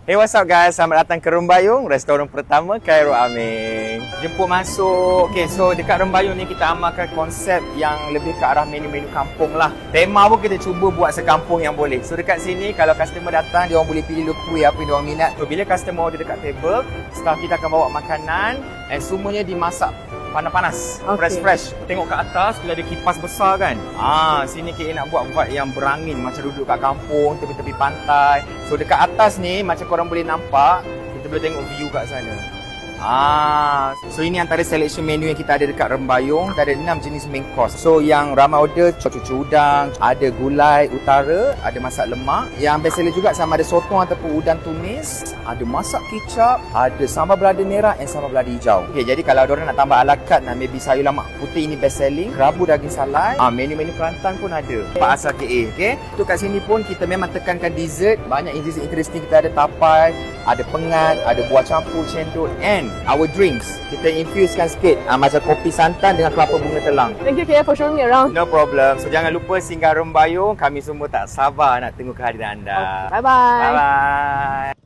Hey, what's up guys? Selamat datang ke Rembayung, restoran pertama Khairul Amin. Jemput masuk. Okay, so dekat Rembayung ni kita amalkan konsep yang lebih ke arah menu-menu kampung lah. Tema pun kita cuba buat sekampung yang boleh. So dekat sini kalau customer datang, dia orang boleh pilih kuih apa yang dia orang minat. So bila customer order dekat table, staff kita akan bawa makanan and semuanya dimasak panas-panas, fresh-fresh. Tengok kat atas, bila ada kipas besar kan. Sini kita nak buat vibe yang berangin, macam duduk kat kampung, tepi-tepi pantai. So dekat atas ni, macam korang boleh nampak, kita boleh tengok view kat sana. So ini antara selection menu yang kita ada dekat Rembayung. Kita ada 6 jenis main course. So yang ramai order, cuci udang, ada gulai utara, ada masak lemak. Yang best seller juga sama ada sotong ataupun udang tumis, ada masak kicap, ada sambal belada merah dan sambal belada hijau. Okay, jadi kalau ada orang nak tambah ala carte, nak maybe sayur lemak putih, ini best selling. Kerabu daging salai, menu-menu Kelantan pun ada. Pak asal KA. Okay, tu kat sini pun kita memang tekankan dessert. Banyak dessert interesting. Kita ada tapai, ada pengat, ada buah campur, cendol, and our drinks kita infusekan sikit macam kopi santan dengan kelapa bunga telang. Thank you KA for showing me around. No problem. So jangan lupa singgah Rembayung. Kami semua tak sabar nak tengok kehadiran anda. Bye bye. Bye bye.